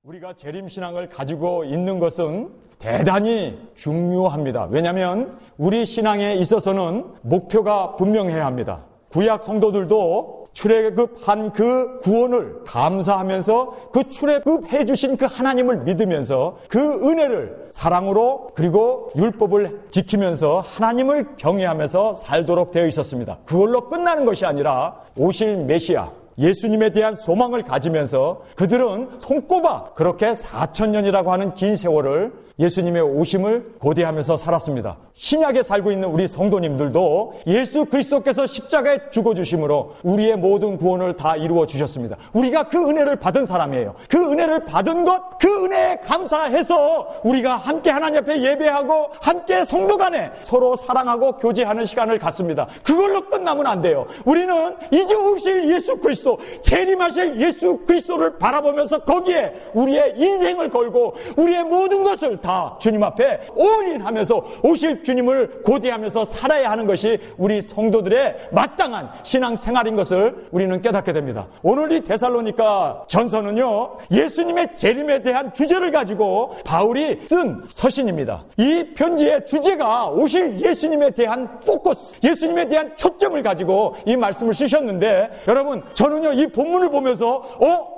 우리가 재림신앙을 가지고 있는 것은 대단히 중요합니다. 왜냐하면 우리 신앙에 있어서는 목표가 분명해야 합니다. 구약 성도들도 출애굽한 그 구원을 감사하면서 그 출애굽해 주신 그 하나님을 믿으면서 그 은혜를 사랑으로 그리고 율법을 지키면서 하나님을 경외하면서 살도록 되어 있었습니다. 그걸로 끝나는 것이 아니라 오실 메시아 예수님에 대한 소망을 가지면서 그들은 손꼽아 그렇게 4,000년이라고 하는 긴 세월을 예수님의 오심을 고대하면서 살았습니다. 신약에 살고 있는 우리 성도님들도 예수 그리스도께서 십자가에 죽어주심으로 우리의 모든 구원을 다 이루어 주셨습니다. 우리가 그 은혜를 받은 사람이에요. 그 은혜를 받은 것, 그 은혜에 감사해서 우리가 함께 하나님 앞에 예배하고 함께 성도 간에 서로 사랑하고 교제하는 시간을 갖습니다. 그걸로 끝나면 안 돼요. 우리는 이제 오실 예수 그리스도, 재림하실 예수 그리스도를 바라보면서 거기에 우리의 인생을 걸고 우리의 모든 것을 다 주님 앞에 올인하면서 오실 주님을 고대하면서 살아야 하는 것이 우리 성도들의 마땅한 신앙생활인 것을 우리는 깨닫게 됩니다. 오늘 이 데살로니가 전서는요, 예수님의 재림에 대한 주제를 가지고 바울이 쓴 서신입니다. 이 편지의 주제가 오실 예수님에 대한 포커스, 예수님에 대한 초점을 가지고 이 말씀을 쓰셨는데, 여러분 저는요 이 본문을 보면서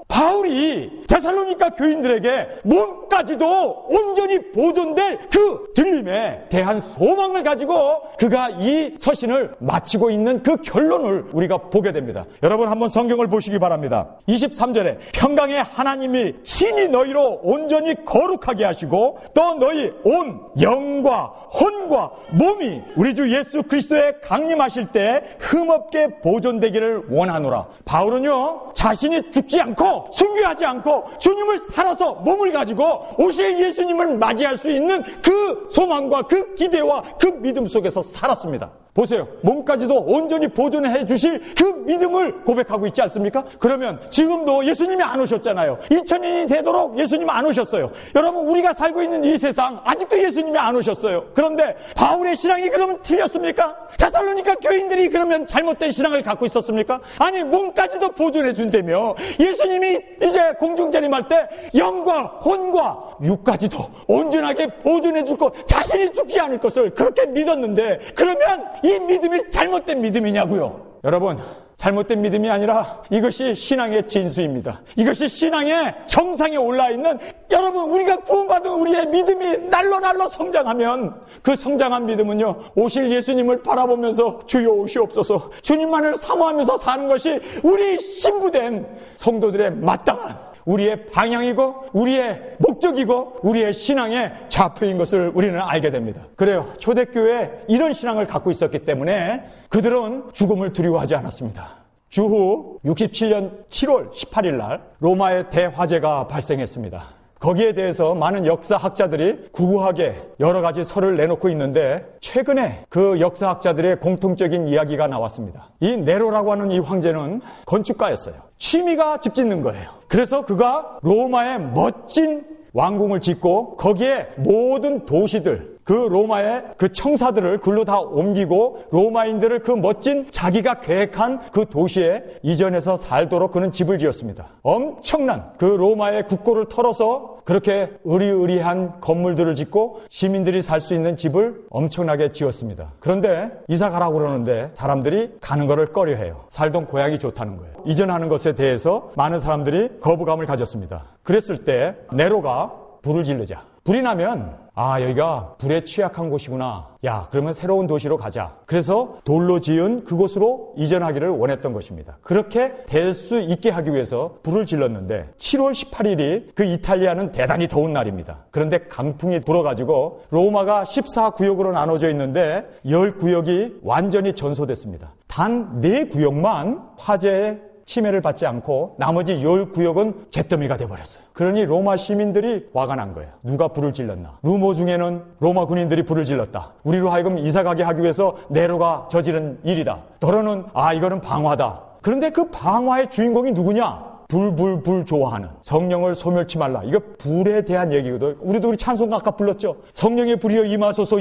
바울이 데살로니가 교인들에게 몸까지도 온전히 보존될 그 들림에 대한 소망을 가지고 그가 이 서신을 마치고 있는 그 결론을 우리가 보게 됩니다. 여러분 한번 성경을 보시기 바랍니다. 23절에 평강의 하나님이 친히 너희로 온전히 거룩하게 하시고 또 너희 온 영과 혼과 몸이 우리 주 예수 그리스도에 강림하실 때 흠없게 보존되기를 원하노라. 바울은요 자신이 죽지 않고 순교하지 않고 주님을 살아서 몸을 가지고 오실 예수님을 맞이할 수 있는 그 소망과 그 기대와 그 믿음 속에서 살았습니다. 보세요. 몸까지도 온전히 보존해 주실 그 믿음을 고백하고 있지 않습니까? 그러면 지금도 예수님이 안 오셨잖아요. 2000년이 되도록 예수님 안 오셨어요. 여러분 우리가 살고 있는 이 세상 아직도 예수님이 안 오셨어요. 그런데 바울의 신앙이 그러면 틀렸습니까? 데살로니가 교인들이 그러면 잘못된 신앙을 갖고 있었습니까? 아니 몸까지도 보존해 준다며 예수님이 이제 공중재림할 때 영과 혼과 육까지도 온전하게 보존해 줄 것, 자신이 죽지 않을 것을 그렇게 믿었는데 그러면 이 믿음이 잘못된 믿음이냐고요. 여러분 잘못된 믿음이 아니라 이것이 신앙의 진수입니다. 이것이 신앙의 정상에 올라있는, 여러분 우리가 구원받은 우리의 믿음이 날로 성장하면 그 성장한 믿음은요 오실 예수님을 바라보면서 주여 오시옵소서 주님만을 사모하면서 사는 것이 우리 신부된 성도들의 마땅한 우리의 방향이고 우리의 목적이고 우리의 신앙의 좌표인 것을 우리는 알게 됩니다. 그래요. 초대교회에 이런 신앙을 갖고 있었기 때문에 그들은 죽음을 두려워하지 않았습니다. 주후 67년 7월 18일 날 로마의 대화재가 발생했습니다. 거기에 대해서 많은 역사학자들이 구구하게 여러 가지 설을 내놓고 있는데 최근에 그 역사학자들의 공통적인 이야기가 나왔습니다. 이 네로라고 하는 이 황제는 건축가였어요. 취미가 집 짓는 거예요. 그래서 그가 로마의 멋진 왕궁을 짓고 거기에 모든 도시들, 그 로마의 그 청사들을 글로 다 옮기고 로마인들을 그 멋진 자기가 계획한 그 도시에 이전해서 살도록 그는 집을 지었습니다. 엄청난 그 로마의 국고를 털어서 그렇게 으리으리한 건물들을 짓고 시민들이 살 수 있는 집을 엄청나게 지었습니다. 그런데 이사 가라고 그러는데 사람들이 가는 것을 꺼려해요. 살던 고향이 좋다는 거예요. 이전하는 것에 대해서 많은 사람들이 거부감을 가졌습니다. 그랬을 때 네로가 불을 지르자. 불이 나면 여기가 불에 취약한 곳이구나. 그러면 새로운 도시로 가자. 그래서 돌로 지은 그곳으로 이전하기를 원했던 것입니다. 그렇게 될 수 있게 하기 위해서 불을 질렀는데 7월 18일이 그 이탈리아는 대단히 더운 날입니다. 그런데 강풍이 불어가지고 로마가 14구역으로 나눠져 있는데 10구역이 완전히 전소됐습니다. 단 4구역만 화재에 침해를 받지 않고 나머지 10구역은 잿더미가 돼버렸어요. 그러니 로마 시민들이 화가 난 거예요. 누가 불을 질렀나? 루모 중에는 로마 군인들이 불을 질렀다. 우리로 하여금 이사가게 하기 위해서 네로가 저지른 일이다. 더러는 이거는 방화다. 그런데 그 방화의 주인공이 누구냐? 불 좋아하는 성령을 소멸치 말라. 이거 불에 대한 얘기거든. 우리 찬송가 아까 불렀죠. 성령의 불이여 임하소서.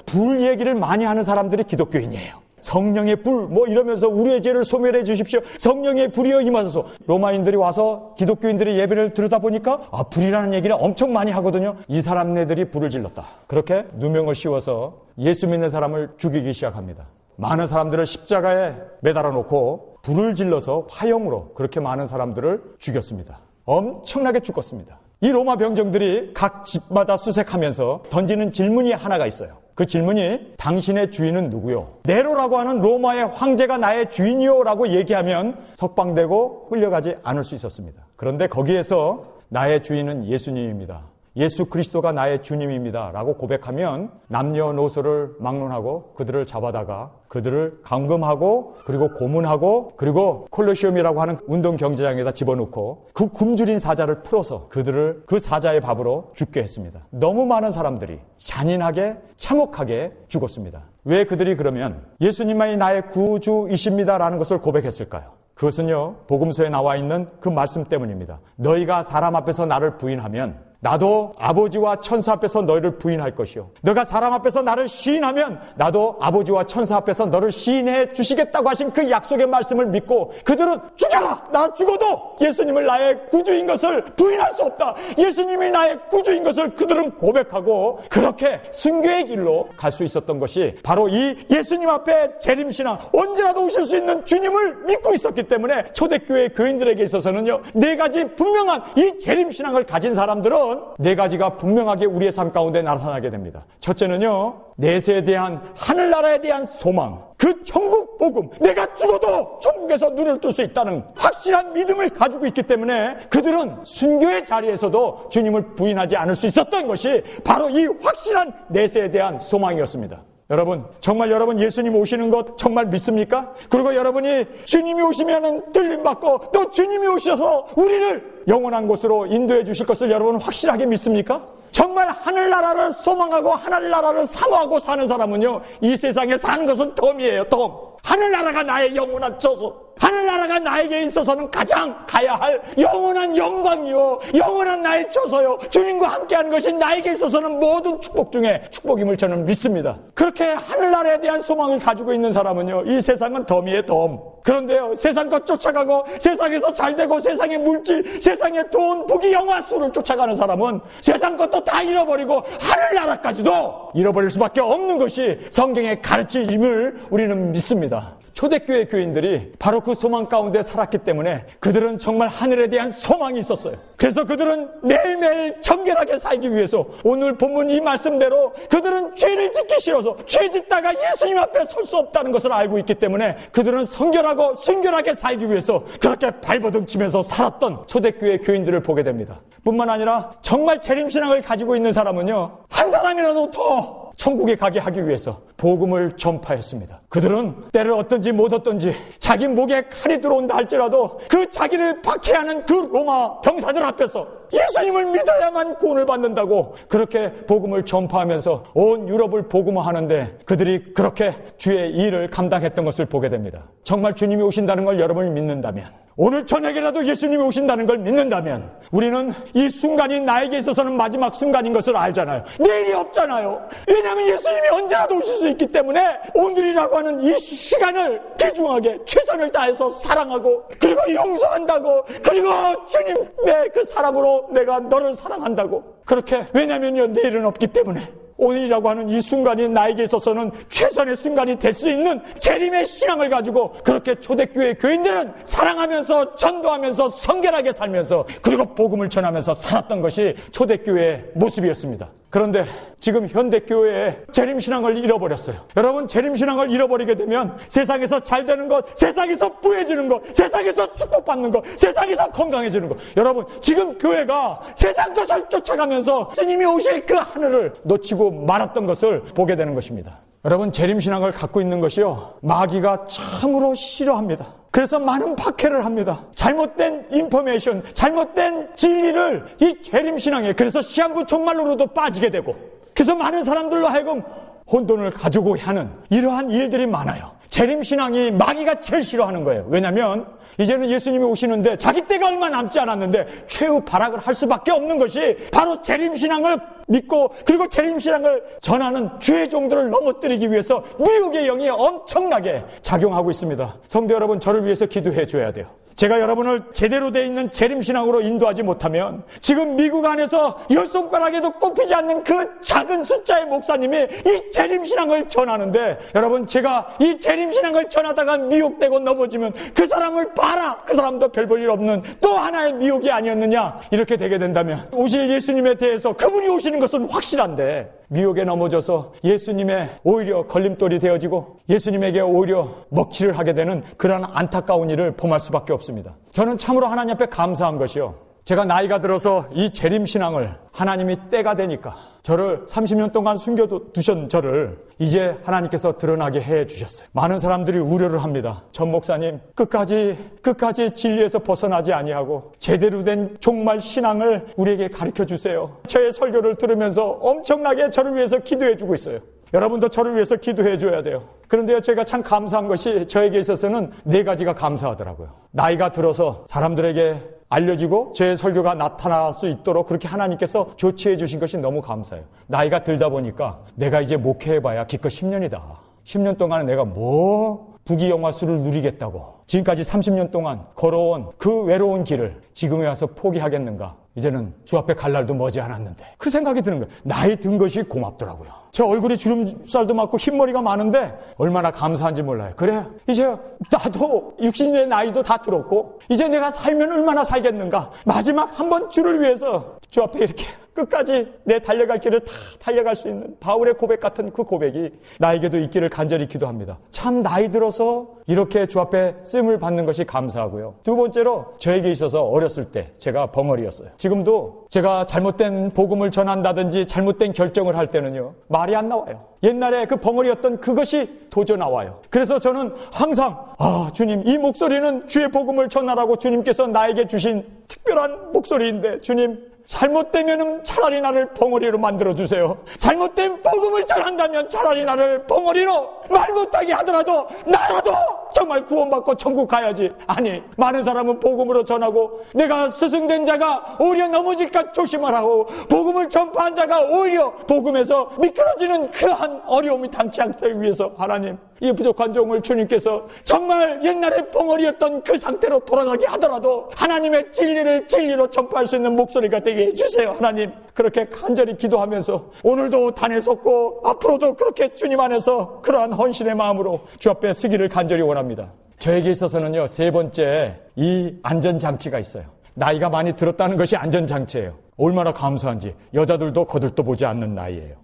불 얘기를 많이 하는 사람들이 기독교인이에요. 성령의 불 뭐 이러면서 우리의 죄를 소멸해 주십시오. 성령의 불이여 임하소서. 로마인들이 와서 기독교인들이 예배를 들여다보니까 불이라는 얘기를 엄청 많이 하거든요. 이 사람네들이 불을 질렀다. 그렇게 누명을 씌워서 예수 믿는 사람을 죽이기 시작합니다. 많은 사람들을 십자가에 매달아 놓고 불을 질러서 화형으로 그렇게 많은 사람들을 죽였습니다. 엄청나게 죽었습니다. 이 로마 병정들이 각 집마다 수색하면서 던지는 질문이 하나가 있어요. 그 질문이 당신의 주인은 누구요? 네로라고 하는 로마의 황제가 나의 주인이요 라고 얘기하면 석방되고 끌려가지 않을 수 있었습니다. 그런데 거기에서 나의 주인은 예수님입니다. 예수 그리스도가 나의 주님입니다 라고 고백하면 남녀노소를 막론하고 그들을 잡아다가 그들을 감금하고 그리고 고문하고 그리고 콜로시움이라고 하는 운동 경기장에다 집어넣고 그 굶주린 사자를 풀어서 그들을 그 사자의 밥으로 죽게 했습니다. 너무 많은 사람들이 잔인하게 참혹하게 죽었습니다. 왜 그들이 그러면 예수님만이 나의 구주이십니다 라는 것을 고백했을까요? 그것은요, 복음서에 나와 있는 그 말씀 때문입니다. 너희가 사람 앞에서 나를 부인하면 나도 아버지와 천사 앞에서 너희를 부인할 것이요. 너가 사람 앞에서 나를 시인하면 나도 아버지와 천사 앞에서 너를 시인해 주시겠다고 하신 그 약속의 말씀을 믿고 그들은 죽여라! 나 죽어도 예수님을 나의 구주인 것을 부인할 수 없다. 예수님이 나의 구주인 것을 그들은 고백하고 그렇게 순교의 길로 갈 수 있었던 것이 바로 이 예수님 앞에 재림신앙, 언제라도 오실 수 있는 주님을 믿고 있었기 때문에 초대교회 교인들에게 있어서는요, 네 가지 분명한 이 재림신앙을 가진 사람들은 네 가지가 분명하게 우리의 삶 가운데 나타나게 됩니다. 첫째는요, 내세에 대한 하늘나라에 대한 소망, 그 천국 복음, 내가 죽어도 천국에서 눈을 뜰 수 있다는 확실한 믿음을 가지고 있기 때문에 그들은 순교의 자리에서도 주님을 부인하지 않을 수 있었던 것이 바로 이 확실한 내세에 대한 소망이었습니다. 여러분, 정말 여러분 예수님 오시는 것 정말 믿습니까? 그리고 여러분이 주님이 오시면은 들림받고 또 주님이 오셔서 우리를 영원한 곳으로 인도해 주실 것을 여러분 확실하게 믿습니까? 정말 하늘나라를 소망하고 하늘나라를 사모하고 사는 사람은요, 이 세상에 사는 것은 덤이에요, 덤. 하늘나라가 나의 영원한 처소, 하늘나라가 나에게 있어서는 가장 가야 할 영원한 영광이요, 영원한 나의 처소요, 주님과 함께하는 것이 나에게 있어서는 모든 축복 중에 축복임을 저는 믿습니다. 그렇게 하늘나라에 대한 소망을 가지고 있는 사람은요, 이 세상은 덤이에요, 덤. 그런데요, 세상 것 쫓아가고 세상에서 잘되고 세상의 물질, 세상의 돈, 부귀, 영화, 수를 쫓아가는 사람은 세상 것도 다 잃어버리고 하늘나라까지도 잃어버릴 수밖에 없는 것이 성경의 가르침임을 우리는 믿습니다. 초대교회 교인들이 바로 그 소망 가운데 살았기 때문에 그들은 정말 하늘에 대한 소망이 있었어요. 그래서 그들은 매일매일 정결하게 살기 위해서 오늘 본문 이 말씀대로 그들은 죄를 짓기 싫어서 죄 짓다가 예수님 앞에 설 수 없다는 것을 알고 있기 때문에 그들은 성결하고 순결하게 살기 위해서 그렇게 발버둥 치면서 살았던 초대교회 교인들을 보게 됩니다. 뿐만 아니라 정말 재림신앙을 가지고 있는 사람은요, 한 사람이라도 더 천국에 가게 하기 위해서 복음을 전파했습니다. 그들은 때를 얻든지 못 얻든지 자기 목에 칼이 들어온다 할지라도 그 자기를 박해하는 그 로마 병사들 앞에서 예수님을 믿어야만 구원을 받는다고 그렇게 복음을 전파하면서 온 유럽을 복음화하는데 그들이 그렇게 주의 일을 감당했던 것을 보게 됩니다. 정말 주님이 오신다는 걸 여러분이 믿는다면, 오늘 저녁이라도 예수님이 오신다는 걸 믿는다면 우리는 이 순간이 나에게 있어서는 마지막 순간인 것을 알잖아요. 내일이 없잖아요. 왜냐하면 예수님이 언제라도 오실 수 있기 때문에 오늘이라고 하는 이 시간을 귀중하게 최선을 다해서 사랑하고 그리고 용서한다고 그리고 주님의 그 사랑으로 내가 너를 사랑한다고 그렇게, 왜냐하면요, 내일은 없기 때문에 오늘이라고 하는 이 순간이 나에게 있어서는 최선의 순간이 될 수 있는 재림의 신앙을 가지고 그렇게 초대교회 교인들은 사랑하면서 전도하면서 성결하게 살면서 그리고 복음을 전하면서 살았던 것이 초대교회의 모습이었습니다. 그런데 지금 현대교회의 재림신앙을 잃어버렸어요. 여러분, 재림신앙을 잃어버리게 되면 세상에서 잘되는 것, 세상에서 부해지는 것, 세상에서 축복받는 것, 세상에서 건강해지는 것, 여러분 지금 교회가 세상 것을 쫓아가면서 주님이 오실 그 하늘을 놓치고 말았던 것을 보게 되는 것입니다. 여러분, 재림신앙을 갖고 있는 것이요, 마귀가 참으로 싫어합니다. 그래서 많은 박해를 합니다. 잘못된 인포메이션, 잘못된 진리를 이 재림신앙에, 그래서 시한부 종말로도 빠지게 되고, 그래서 많은 사람들로 하여금 혼돈을 가지고 하는 이러한 일들이 많아요. 재림신앙이 마귀가 제일 싫어하는 거예요. 왜냐하면 이제는 예수님이 오시는데 자기 때가 얼마 남지 않았는데 최후 발악을 할 수밖에 없는 것이 바로 재림신앙을 믿고 그리고 재림신앙을 전하는 주의 종들을 넘어뜨리기 위해서 미혹의 영이 엄청나게 작용하고 있습니다. 성도 여러분, 저를 위해서 기도해 줘야 돼요. 제가 여러분을 제대로 되어 있는 재림신앙으로 인도하지 못하면 지금 미국 안에서 10손가락에도 꼽히지 않는 그 작은 숫자의 목사님이 이 재림신앙을 전하는데, 여러분, 제가 이 재림신앙을 전하다가 미혹되고 넘어지면 그 사람을 봐라, 그 사람도 별 볼 일 없는 또 하나의 미혹이 아니었느냐, 이렇게 되게 된다면 오실 예수님에 대해서 그분이 오시는 것은 확실한데 미혹에 넘어져서 예수님의 오히려 걸림돌이 되어지고 예수님에게 오히려 먹칠을 하게 되는 그러한 안타까운 일을 범할 수밖에 없습니다. 저는 참으로 하나님 앞에 감사한 것이요, 제가 나이가 들어서 이 재림신앙을 하나님이 때가 되니까 저를 30년 동안 숨겨두신 저를 이제 하나님께서 드러나게 해주셨어요. 많은 사람들이 우려를 합니다. 전 목사님, 끝까지 진리에서 벗어나지 아니하고 제대로 된 종말 신앙을 우리에게 가르쳐주세요. 저의 설교를 들으면서 엄청나게 저를 위해서 기도해주고 있어요. 여러분도 저를 위해서 기도해줘야 돼요. 그런데요, 제가 참 감사한 것이 저에게 있어서는 4가지가 감사하더라고요. 나이가 들어서 사람들에게 알려지고 제 설교가 나타날 수 있도록 그렇게 하나님께서 조치해 주신 것이 너무 감사해요. 나이가 들다 보니까 내가 이제 목회해봐야 기껏 10년이다. 10년 동안은 내가 부귀영화수를 누리겠다고 지금까지 30년 동안 걸어온 그 외로운 길을 지금에 와서 포기하겠는가. 이제는 주 앞에 갈 날도 머지 않았는데 그 생각이 드는 거예요. 나이 든 것이 고맙더라고요. 제 얼굴이 주름살도 많고 흰머리가 많은데 얼마나 감사한지 몰라요. 그래, 이제 나도 60년의 나이도 다 들었고 이제 내가 살면 얼마나 살겠는가. 마지막 한번 주를 위해서 주 앞에 이렇게 끝까지 내 달려갈 길을 다 달려갈 수 있는 바울의 고백 같은 그 고백이 나에게도 있기를 간절히 기도합니다. 참 나이 들어서 이렇게 주 앞에 쓰임을 받는 것이 감사하고요. 2번째로 저에게 있어서 어렸을 때 제가 벙어리였어요. 지금도 제가 잘못된 복음을 전한다든지 잘못된 결정을 할 때는요, 말이 안 나와요. 옛날에 그 벙어리였던 그것이 도저 나와요. 그래서 저는 항상 주님, 이 목소리는 주의 복음을 전하라고 주님께서 나에게 주신 특별한 목소리인데 주님, 잘못되면 차라리 나를 벙어리로 만들어주세요. 잘못된 복음을 전한다면 차라리 나를 벙어리로 말 못하게 하더라도 나라도 정말 구원받고 천국 가야지. 아니, 많은 사람은 복음으로 전하고 내가 스승된 자가 오히려 넘어질까 조심을 하고 복음을 전파한 자가 오히려 복음에서 미끄러지는 그러한 어려움이 당치 않기 위해서 하나님, 이 부족한 종을 주님께서 정말 옛날에 벙어리였던 그 상태로 돌아가게 하더라도 하나님의 진리를 진리로 전파할 수 있는 목소리가 되게 해주세요. 하나님, 그렇게 간절히 기도하면서 오늘도 단에 섰고 앞으로도 그렇게 주님 안에서 그러한 헌신의 마음으로 주 앞에 서기를 간절히 원합니다. 저에게 있어서는요, 3번째 이 안전장치가 있어요. 나이가 많이 들었다는 것이 안전장치예요. 얼마나 감사한지. 여자들도 거들떠 보지 않는 나이예요.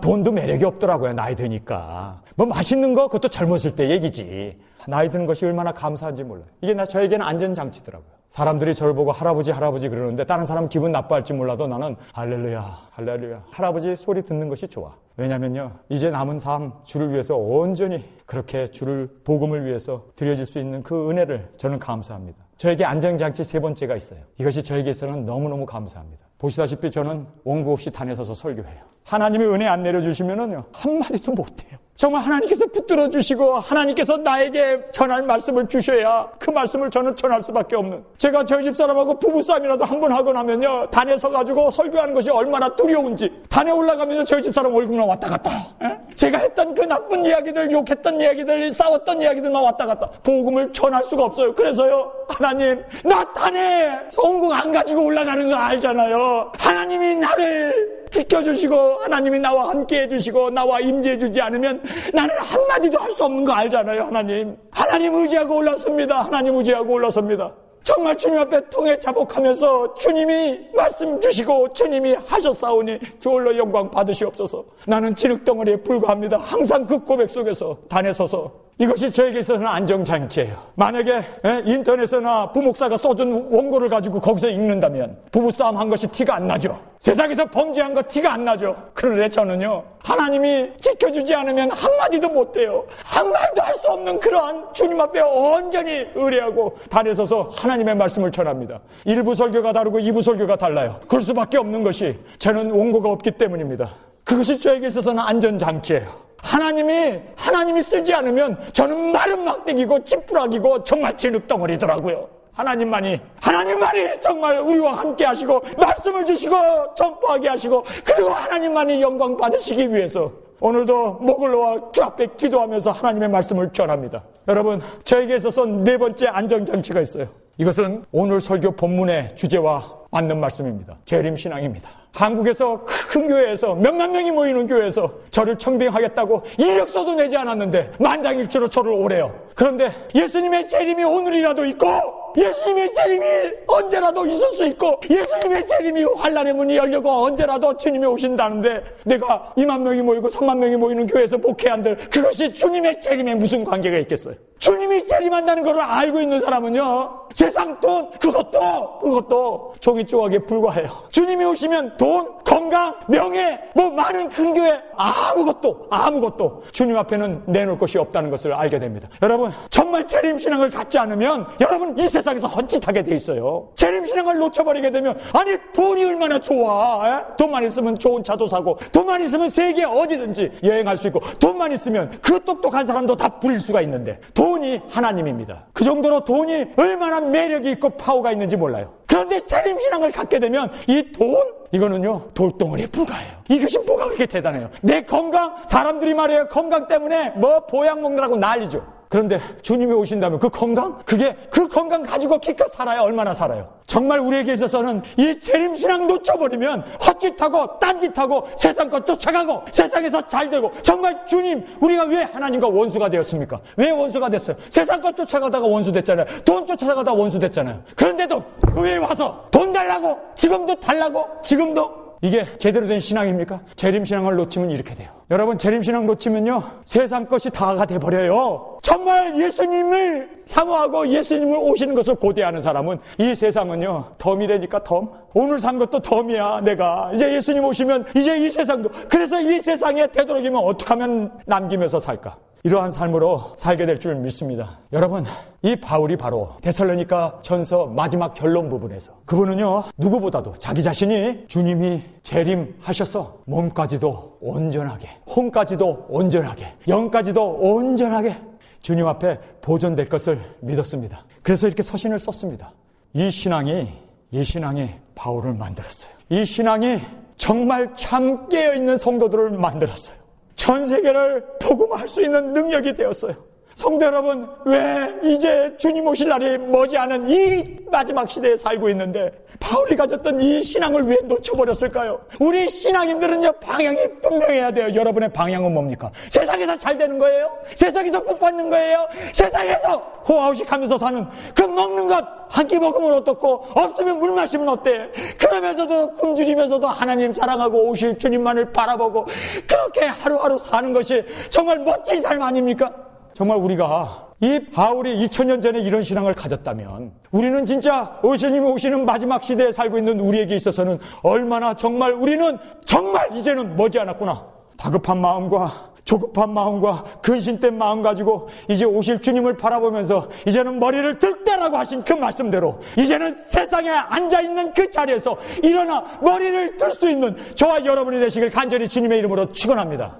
돈도 매력이 없더라고요. 나이 드니까. 맛있는 거 그것도 젊었을 때 얘기지. 나이 드는 것이 얼마나 감사한지 몰라요. 이게 저에게는 안전장치더라고요. 사람들이 저를 보고 할아버지 그러는데 다른 사람 기분 나빠할지 몰라도 나는 할렐루야 할아버지 소리 듣는 것이 좋아. 왜냐면요, 이제 남은 삶 주를 위해서 온전히 그렇게 주를 복음을 위해서 드려질 수 있는 그 은혜를 저는 감사합니다. 저에게 안전장치 3번째가 있어요. 이것이 저에게서는 너무너무 감사합니다. 보시다시피 저는 원고 없이 단에 서서 설교해요. 하나님의 은혜 안 내려주시면은요, 한마디도 못해요. 정말 하나님께서 붙들어 주시고 하나님께서 나에게 전할 말씀을 주셔야 그 말씀을 저는 전할 수밖에 없는, 제가 저희 집사람하고 부부싸움이라도 한 번 하고 나면요, 단에 서가지고 설교하는 것이 얼마나 두려운지. 단에 올라가면요, 저희 집사람 얼굴만 왔다 갔다. 제가 했던 그 나쁜 이야기들, 욕했던 이야기들, 싸웠던 이야기들만 왔다 갔다. 복음을 전할 수가 없어요. 그래서요, 하나님, 나 단에 성공 안 가지고 올라가는 거 알잖아요. 하나님이 나를 비켜주시고 하나님이 나와 함께 해주시고 나와 임재해주지 않으면 나는 한마디도 할 수 없는 거 알잖아요. 하나님 의지하고 올랐습니다. 하나님 의지하고 올라섭니다. 정말 주님 앞에 통해 자복하면서 주님이 말씀 주시고 주님이 하셨사오니 주홀로 영광 받으시옵소서. 나는 진흙덩어리에 불과합니다. 항상 그 고백 속에서 단에 서서 이것이 저에게 있어서는 안정장치예요. 만약에 인터넷에나 부목사가 써준 원고를 가지고 거기서 읽는다면 부부싸움 한 것이 티가 안 나죠. 세상에서 범죄한 거 티가 안 나죠. 그런데 저는요, 하나님이 지켜주지 않으면 한마디도 못해요. 한 말도 할 수 없는 그러한 주님 앞에 온전히 의뢰하고 단에 서서 하나님의 말씀을 전합니다. 1부 설교가 다르고 2부 설교가 달라요. 그럴 수밖에 없는 것이 저는 원고가 없기 때문입니다. 그것이 저에게 있어서는 안전장치예요. 하나님이 쓰지 않으면 저는 마른 막대기고 찌푸락이고 정말 진흙덩어리더라고요. 하나님만이 정말 우리와 함께 하시고 말씀을 주시고 전포하게 하시고 그리고 하나님만이 영광 받으시기 위해서 오늘도 목을 놓아 주 앞에 기도하면서 하나님의 말씀을 전합니다. 여러분, 저에게 있어서 네 번째 안정장치가 있어요. 이것은 오늘 설교 본문의 주제와 맞는 말씀입니다. 재림신앙입니다. 한국에서 큰 교회에서 몇만 명이 모이는 교회에서 저를 청빙하겠다고 이력서도 내지 않았는데 만장일치로 저를 오래요. 그런데 예수님의 재림이 오늘이라도 있고 예수님의 재림이 언제라도 있을 수 있고 예수님의 재림이 환란의 문이 열려고 언제라도 주님이 오신다는데 내가 2만 명이 모이고 3만 명이 모이는 교회에서 목회한들 그것이 주님의 재림에 무슨 관계가 있겠어요? 주님이 재림한다는 것을 알고 있는 사람은요, 세상 돈 그것도 종이 조각에 불과해요. 주님이 오시면 돈, 건강, 명예, 많은 큰 교회 아무것도 주님 앞에는 내놓을 것이 없다는 것을 알게 됩니다. 여러분, 정말 재림신앙을 갖지 않으면 여러분 이 세상에서 헛짓하게 돼 있어요. 재림신앙을 놓쳐버리게 되면 아니 돈이 얼마나 좋아. 돈만 있으면 좋은 차도 사고 돈만 있으면 세계 어디든지 여행할 수 있고 돈만 있으면 그 똑똑한 사람도 다 부릴 수가 있는데 돈이 하나님입니다. 그 정도로 돈이 얼마나 매력이 있고 파워가 있는지 몰라요. 그런데 재림신앙을 갖게 되면 이거는요 돌덩어리에 불과해요. 이것이 뭐가 그렇게 대단해요? 내 건강, 사람들이 말해요 건강 때문에 보약 먹느라고 난리죠. 그런데 주님이 오신다면 그 건강 가지고 기껏 살아야 얼마나 살아요? 정말 우리에게 있어서는 이 재림신앙 놓쳐버리면 헛짓하고 딴짓하고 세상 것 쫓아가고 세상에서 잘되고 정말 주님, 우리가 왜 하나님과 원수가 되었습니까? 왜 원수가 됐어요? 세상 것 쫓아가다가 원수 됐잖아요. 돈 쫓아가다가 원수 됐잖아요. 그런데도 교회에 와서 돈 달라고 지금도 이게 제대로 된 신앙입니까? 재림신앙을 놓치면 이렇게 돼요. 여러분, 재림신앙 놓치면요 세상 것이 다가 돼버려요. 정말 예수님을 사모하고 예수님을 오시는 것을 고대하는 사람은 이 세상은요 덤이라니까 덤. 오늘 산 것도 덤이야. 내가 이제 예수님 오시면 이제 이 세상도, 그래서 이 세상에 되도록이면 어떻게 하면 남기면서 살까? 이러한 삶으로 살게 될 줄 믿습니다. 여러분, 이 바울이 바로 데살로니가 전서 마지막 결론 부분에서 그분은요 누구보다도 자기 자신이 주님이 재림하셔서 몸까지도 온전하게, 혼까지도 온전하게, 영까지도 온전하게 주님 앞에 보존될 것을 믿었습니다. 그래서 이렇게 서신을 썼습니다. 이 신앙이 바울을 만들었어요. 이 신앙이 정말 참 깨어있는 성도들을 만들었어요. 전 세계를 복음할 수 있는 능력이 되었어요. 성도 여러분, 왜 이제 주님 오실 날이 머지않은 이 마지막 시대에 살고 있는데 바울이 가졌던 이 신앙을 왜 놓쳐버렸을까요? 우리 신앙인들은요 방향이 분명해야 돼요. 여러분의 방향은 뭡니까? 세상에서 잘 되는 거예요? 세상에서 복 받는 거예요? 세상에서 호화호식하면서 사는 그 먹는 것 한 끼 먹으면 어떻고 없으면 물 마시면 어때? 그러면서도 굶주리면서도 하나님 사랑하고 오실 주님만을 바라보고 그렇게 하루하루 사는 것이 정말 멋진 삶 아닙니까? 정말 우리가 이 바울이 2000년 전에 이런 신앙을 가졌다면 우리는 진짜 예수님이 오시는 마지막 시대에 살고 있는 우리에게 있어서는 얼마나 정말 우리는 정말 이제는 머지않았구나. 다급한 마음과 조급한 마음과 근심된 마음 가지고 이제 오실 주님을 바라보면서 이제는 머리를 들 때라고 하신 그 말씀대로 이제는 세상에 앉아있는 그 자리에서 일어나 머리를 들 수 있는 저와 여러분이 되시길 간절히 주님의 이름으로 축원합니다.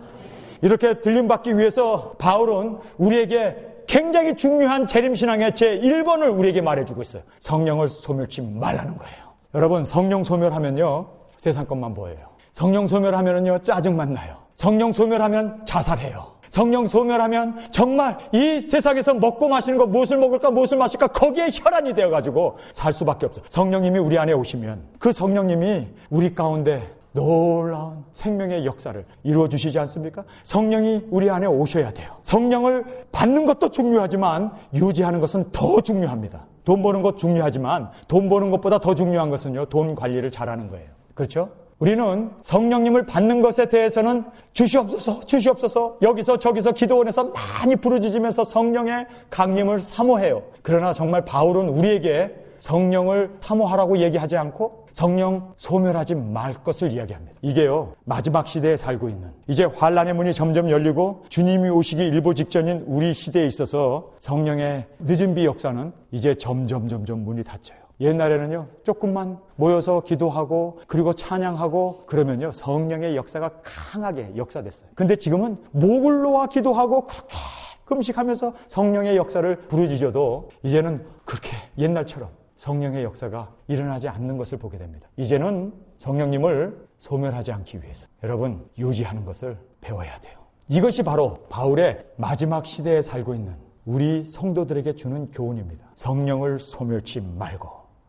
이렇게 들림받기 위해서 바울은 우리에게 굉장히 중요한 재림신앙의 제1번을 우리에게 말해주고 있어요. 성령을 소멸치 말라는 거예요. 여러분, 성령 소멸하면요 세상 것만 보여요. 성령 소멸하면요 짜증만 나요. 성령 소멸하면 자살해요. 성령 소멸하면 정말 이 세상에서 먹고 마시는 거 무엇을 먹을까 무엇을 마실까 거기에 혈안이 되어가지고 살 수밖에 없어요. 성령님이 우리 안에 오시면 그 성령님이 우리 가운데 놀라운 생명의 역사를 이루어주시지 않습니까? 성령이 우리 안에 오셔야 돼요. 성령을 받는 것도 중요하지만 유지하는 것은 더 중요합니다. 돈 버는 것 중요하지만 돈 버는 것보다 더 중요한 것은요 돈 관리를 잘하는 거예요. 그렇죠? 우리는 성령님을 받는 것에 대해서는 주시옵소서 여기서 저기서 기도원에서 많이 부르짖으면서 성령의 강림을 사모해요. 그러나 정말 바울은 우리에게 성령을 사모하라고 얘기하지 않고 성령 소멸하지 말 것을 이야기합니다. 이게요 마지막 시대에 살고 있는 이제 환란의 문이 점점 열리고 주님이 오시기 일보 직전인 우리 시대에 있어서 성령의 늦은 비 역사는 이제 점점 문이 닫혀요. 옛날에는요, 조금만 모여서 기도하고 그리고 찬양하고 그러면요, 성령의 역사가 강하게 역사됐어요. 근데 지금은 목을 놓아 기도하고 그렇게 금식하면서 성령의 역사를 부르짖어도 이제는 그렇게 옛날처럼 성령의 역사가 일어나지 않는 것을 보게 됩니다. 이제는 성령님을 소멸하지 않기 위해서 여러분 유지하는 것을 배워야 돼요. 이것이 바로 바울의 마지막 시대에 살고 있는 우리 성도들에게 주는 교훈입니다. 성령을 소멸치 말고.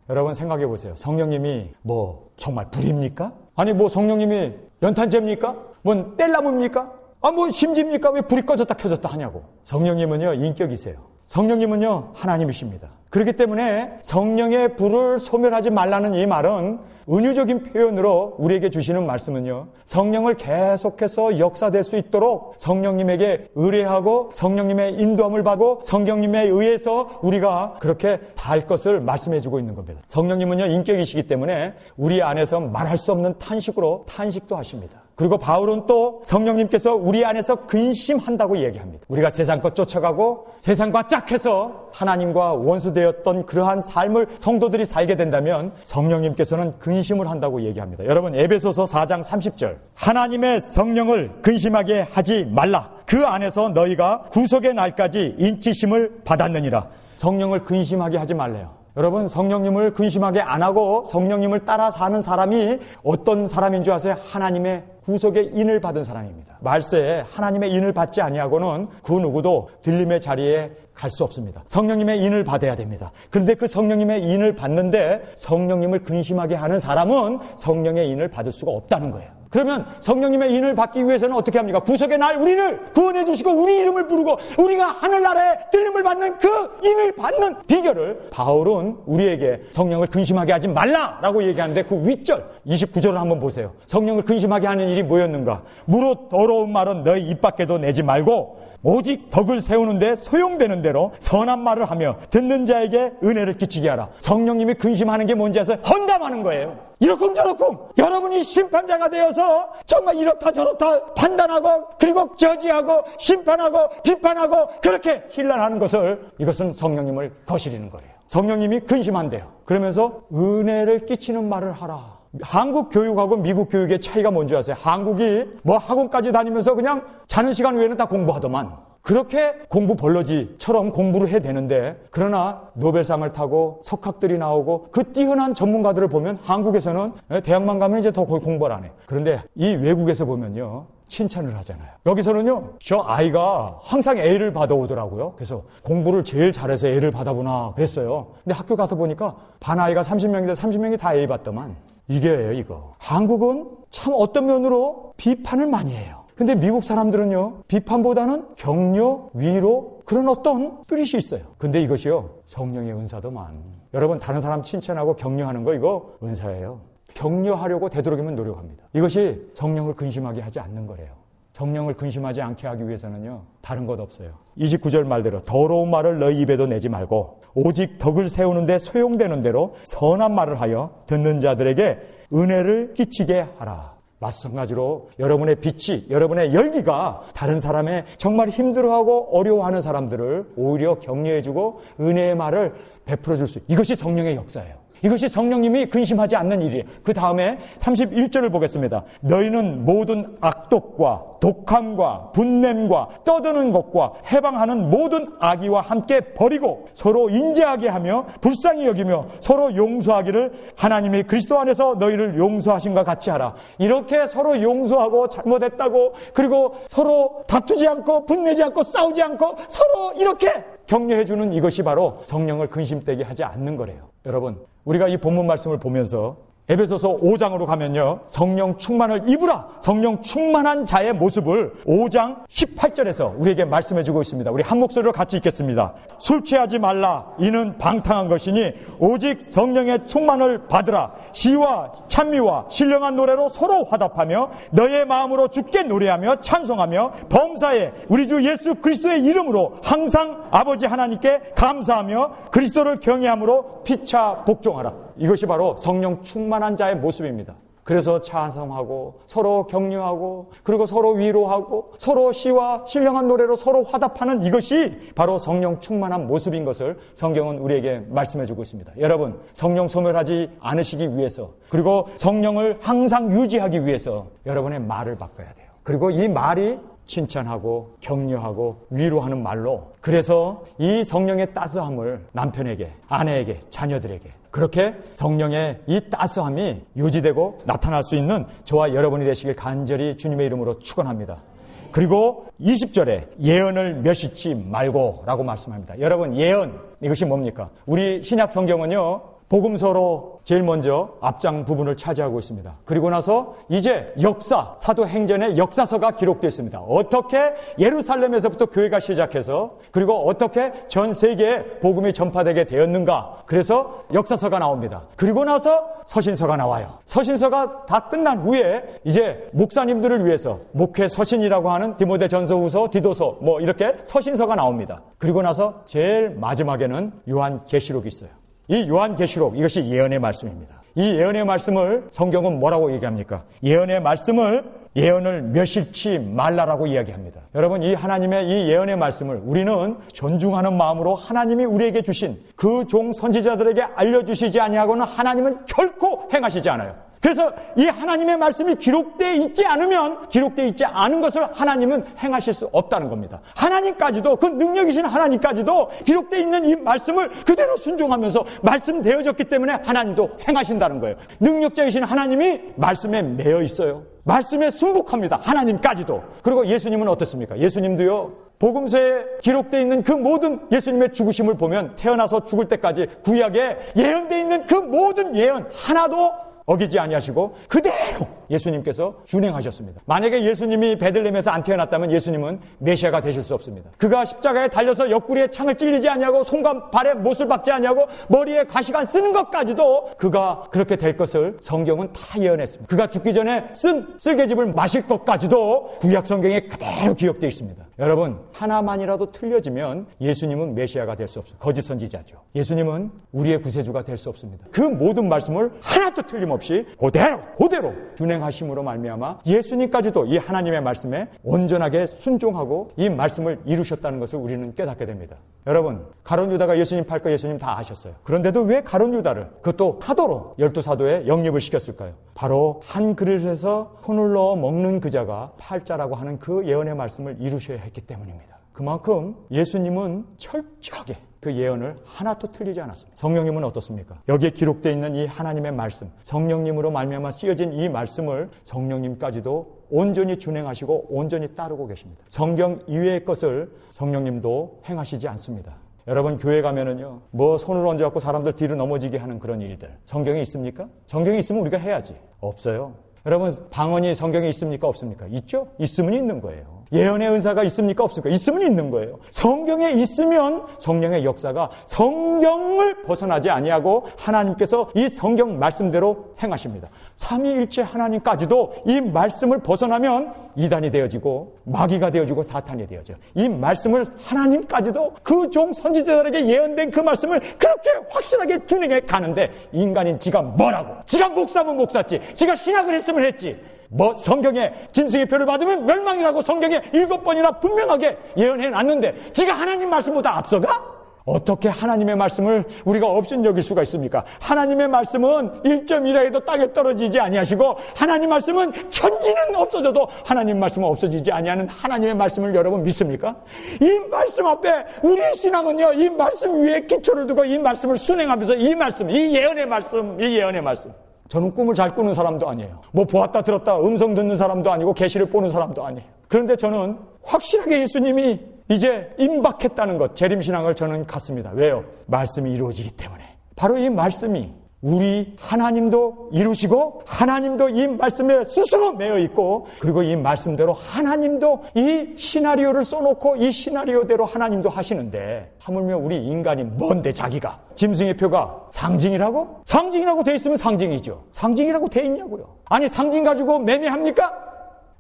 여러분 생각해 보세요. 성령님이 뭐 정말 불입니까? 아니 뭐 성령님이 연탄재입니까? 뭔 뗄나무입니까? 뭐 심지입니까? 왜 불이 꺼졌다 켜졌다 하냐고. 성령님은요 인격이세요. 성령님은요 하나님이십니다. 그렇기 때문에 성령의 불을 소멸하지 말라는 이 말은 은유적인 표현으로 우리에게 주시는 말씀은요, 성령을 계속해서 역사될 수 있도록 성령님에게 의뢰하고 성령님의 인도함을 받고 성령님에 의해서 우리가 그렇게 살 것을 말씀해 주고 있는 겁니다. 성령님은요 인격이시기 때문에 우리 안에서 말할 수 없는 탄식으로 탄식도 하십니다. 그리고 바울은 또 성령님께서 우리 안에서 근심한다고 얘기합니다. 우리가 세상 것 쫓아가고 세상과 짝해서 하나님과 원수되었던 그러한 삶을 성도들이 살게 된다면 성령님께서는 근심을 한다고 얘기합니다. 여러분 에베소서 4장 30절 하나님의 성령을 근심하게 하지 말라. 그 안에서 너희가 구속의 날까지 인치심을 받았느니라. 성령을 근심하게 하지 말래요. 여러분 성령님을 근심하게 안 하고 성령님을 따라 사는 사람이 어떤 사람인 줄 아세요? 하나님의 구속의 인을 받은 사람입니다. 말세에 하나님의 인을 받지 아니하고는 그 누구도 들림의 자리에 갈 수 없습니다. 성령님의 인을 받아야 됩니다. 그런데 그 성령님의 인을 받는데 성령님을 근심하게 하는 사람은 성령의 인을 받을 수가 없다는 거예요. 그러면 성령님의 인을 받기 위해서는 어떻게 합니까? 구속의 날 우리를 구원해 주시고 우리 이름을 부르고 우리가 하늘나라에 들림을 받는 그 인을 받는 비결을 바울은 우리에게 성령을 근심하게 하지 말라라고 얘기하는데 그 윗절 29절을 한번 보세요. 성령을 근심하게 하는 일이 뭐였는가? 무릇 더러운 말은 너희 입 밖에도 내지 말고 오직 덕을 세우는데 소용되는 대로 선한 말을 하며 듣는 자에게 은혜를 끼치게 하라. 성령님이 근심하는 게 뭔지 아세요? 헌담하는 거예요. 이러쿵저러쿵 여러분이 심판자가 되어서 정말 이렇다 저렇다 판단하고 그리고 저지하고 심판하고 비판하고 그렇게 힐난하는 것을 이것은 성령님을 거스리는 거예요. 성령님이 근심한대요. 그러면서 은혜를 끼치는 말을 하라. 한국 교육하고 미국 교육의 차이가 뭔지 아세요? 한국이 뭐 학원까지 다니면서 그냥 자는 시간 외에는 다 공부하더만. 그렇게 공부 벌러지처럼 공부를 해야 되는데 그러나 노벨상을 타고 석학들이 나오고 그 뛰어난 전문가들을 보면 한국에서는 대학만 가면 이제 더 거의 공부를 안 해. 그런데 이 외국에서 보면요. 칭찬을 하잖아요. 여기서는요. 저 아이가 항상 A를 받아오더라고요. 그래서 공부를 제일 잘해서 A를 받아보나 그랬어요. 근데 학교 가서 보니까 반 아이가 30명인데 30명이 다 A 받더만. 이게예요, 이거. 한국은 참 어떤 면으로 비판을 많이 해요. 근데 미국 사람들은요, 비판보다는 격려, 위로, 그런 어떤 스피릿이 있어요. 근데 이것이요, 성령의 은사도만. 여러분, 다른 사람 칭찬하고 격려하는 거 이거 은사예요. 격려하려고 되도록이면 노력합니다. 이것이 성령을 근심하게 하지 않는 거래요. 성령을 근심하지 않게 하기 위해서는요, 다른 것 없어요. 29절 말대로 더러운 말을 너희 입에도 내지 말고 오직 덕을 세우는데 소용되는 대로 선한 말을 하여 듣는 자들에게 은혜를 끼치게 하라. 마찬가지로 여러분의 빛이, 여러분의 열기가 다른 사람의 정말 힘들어하고 어려워하는 사람들을 오히려 격려해주고 은혜의 말을 베풀어줄 수 있어요. 이것이 성령의 역사예요. 이것이 성령님이 근심하지 않는 일이에요. 그 다음에 31절을 보겠습니다. 너희는 모든 악독과 독함과 분냄과 떠드는 것과 해방하는 모든 악의와 함께 버리고 서로 인자하게 하며 불쌍히 여기며 서로 용서하기를 하나님이 그리스도 안에서 너희를 용서하신과 같이 하라. 이렇게 서로 용서하고 잘못했다고 그리고 서로 다투지 않고 분내지 않고 싸우지 않고 서로 이렇게 격려해주는 이것이 바로 성령을 근심되게 하지 않는 거래요. 여러분, 우리가 이 본문 말씀을 보면서 에베소서 5장으로 가면요, 성령 충만을 입으라. 성령 충만한 자의 모습을 5장 18절에서 우리에게 말씀해주고 있습니다. 우리 한 목소리로 같이 읽겠습니다. 술 취하지 말라. 이는 방탕한 것이니 오직 성령의 충만을 받으라. 시와 찬미와 신령한 노래로 서로 화답하며 너의 마음으로 주께 노래하며 찬송하며 범사에 우리 주 예수 그리스도의 이름으로 항상 아버지 하나님께 감사하며 그리스도를 경외함으로 피차 복종하라. 이것이 바로 성령 충만한 자의 모습입니다. 그래서 찬성하고 서로 격려하고 그리고 서로 위로하고 서로 시와 신령한 노래로 서로 화답하는 이것이 바로 성령 충만한 모습인 것을 성경은 우리에게 말씀해주고 있습니다. 여러분, 성령 소멸하지 않으시기 위해서 그리고 성령을 항상 유지하기 위해서 여러분의 말을 바꿔야 돼요. 그리고 이 말이 칭찬하고 격려하고 위로하는 말로, 그래서 이 성령의 따스함을 남편에게, 아내에게, 자녀들에게 그렇게 성령의 이 따스함이 유지되고 나타날 수 있는 저와 여러분이 되시길 간절히 주님의 이름으로 축원합니다. 그리고 20절에 예언을 멸시치 말고 라고 말씀합니다. 여러분, 예언, 이것이 뭡니까? 우리 신약 성경은요, 복음서로 제일 먼저 앞장 부분을 차지하고 있습니다. 그리고 나서 이제 역사, 사도행전의 역사서가 기록되어 있습니다. 어떻게 예루살렘에서부터 교회가 시작해서 그리고 어떻게 전 세계에 복음이 전파되게 되었는가. 그래서 역사서가 나옵니다. 그리고 나서 서신서가 나와요. 서신서가 다 끝난 후에 이제 목사님들을 위해서 목회 서신이라고 하는 디모데전서, 디도서 뭐 이렇게 서신서가 나옵니다. 그리고 나서 제일 마지막에는 요한계시록이 있어요. 이 요한계시록, 이것이 예언의 말씀입니다. 이 예언의 말씀을 성경은 뭐라고 얘기합니까? 예언을 멸시치 말라라고 이야기합니다. 여러분, 이 하나님의 이 예언의 말씀을 우리는 존중하는 마음으로 하나님이 우리에게 주신 그 종 선지자들에게 알려주시지 아니하고는 하나님은 결코 행하시지 않아요. 그래서 이 하나님의 말씀이 기록되어 있지 않으면 기록되어 있지 않은 것을 하나님은 행하실 수 없다는 겁니다. 하나님까지도, 그 능력이신 하나님까지도 기록되어 있는 이 말씀을 그대로 순종하면서 말씀되어졌기 때문에 하나님도 행하신다는 거예요. 능력자이신 하나님이 말씀에 매여 있어요. 말씀에 순복합니다. 하나님까지도. 그리고 예수님은 어떻습니까? 예수님도요, 복음서에 기록되어 있는 그 모든 예수님의 죽으심을 보면 태어나서 죽을 때까지 구약에 예언되어 있는 그 모든 예언 하나도 어기지 아니하시고 그대로 예수님께서 준행하셨습니다. 만약에 예수님이 베들레헴에서 안 태어났다면 예수님은 메시아가 되실 수 없습니다. 그가 십자가에 달려서 옆구리에 창을 찔리지 아니하고 손과 발에 못을 박지 아니하고 머리에 가시관 쓰는 것까지도 그가 그렇게 될 것을 성경은 다 예언했습니다. 그가 죽기 전에 쓴 쓸개즙을 마실 것까지도 구약 성경에 그대로 기록되어 있습니다. 여러분, 하나만이라도 틀려지면 예수님은 메시아가 될 수 없어요. 거짓 선지자죠. 예수님은 우리의 구세주가 될 수 없습니다. 그 모든 말씀을 하나도 틀림없이 그대로 준행하심으로 말미암아 예수님까지도 이 하나님의 말씀에 온전하게 순종하고 이 말씀을 이루셨다는 것을 우리는 깨닫게 됩니다. 여러분, 가룟 유다가 예수님 팔 거 예수님 다 아셨어요. 그런데도 왜 가룟 유다를, 그것도 사도로 12사도에 영입을 시켰을까요? 바로 한 그릇에서 손을 넣어 먹는 그자가 팔자라고 하는 그 예언의 말씀을 이루셔야 했기 때문입니다. 그만큼 예수님은 철저하게 그 예언을 하나도 틀리지 않았습니다. 성령님은 어떻습니까? 여기에 기록되어 있는 이 하나님의 말씀, 성령님으로 말미암아 쓰여진 이 말씀을 성령님까지도 온전히 준행하시고 온전히 따르고 계십니다. 성경 이외의 것을 성령님도 행하시지 않습니다. 여러분, 교회 가면은요, 뭐 손을 얹어갖고 사람들 뒤로 넘어지게 하는 그런 일들, 성경에 있습니까? 성경에 있으면 우리가 해야지. 없어요. 여러분, 방언이 성경에 있습니까? 없습니까? 있죠? 있으면 있는 거예요. 예언의 은사가 있습니까? 없습니까? 있으면 있는 거예요. 성경에 있으면 성령의 역사가 성경을 벗어나지 아니하고 하나님께서 이 성경 말씀대로 행하십니다. 삼위일체 하나님까지도 이 말씀을 벗어나면 이단이 되어지고 마귀가 되어지고 사탄이 되어져요. 이 말씀을 하나님까지도 그 종 선지자들에게 예언된 그 말씀을 그렇게 확실하게 준행해 가는데 인간인 지가 뭐라고? 지가 목사면 목사지, 지가 신학을 했으면 했지. 뭐 성경에 짐승의 표를 받으면 멸망이라고 성경에 7번이나 분명하게 예언해 놨는데 지가 하나님 말씀보다 앞서가? 어떻게 하나님의 말씀을 우리가 업신여길 수가 있습니까? 하나님의 말씀은 1.1라도 땅에 떨어지지 아니하시고 하나님 말씀은 천지는 없어져도 하나님 말씀은 없어지지 아니하는 하나님의 말씀을 여러분 믿습니까? 이 말씀 앞에 우리의 신앙은요, 이 말씀 위에 기초를 두고 이 말씀을 순행하면서 이 말씀, 이 예언의 말씀, 이 예언의 말씀. 저는 꿈을 잘 꾸는 사람도 아니에요. 뭐 보았다 들었다 음성 듣는 사람도 아니고 계시를 보는 사람도 아니에요. 그런데 저는 확실하게 예수님이 이제 임박했다는 것, 재림신앙을 저는 갖습니다. 왜요? 말씀이 이루어지기 때문에. 바로 이 말씀이 우리 하나님도 이루시고 하나님도 이 말씀에 스스로 매여 있고 그리고 이 말씀대로 하나님도 이 시나리오를 써놓고 이 시나리오대로 하나님도 하시는데 하물며 우리 인간이 뭔데 자기가 짐승의 표가 상징이라고? 상징이라고 돼 있으면 상징이죠. 상징이라고 돼 있냐고요. 아니 상징 가지고 매매합니까?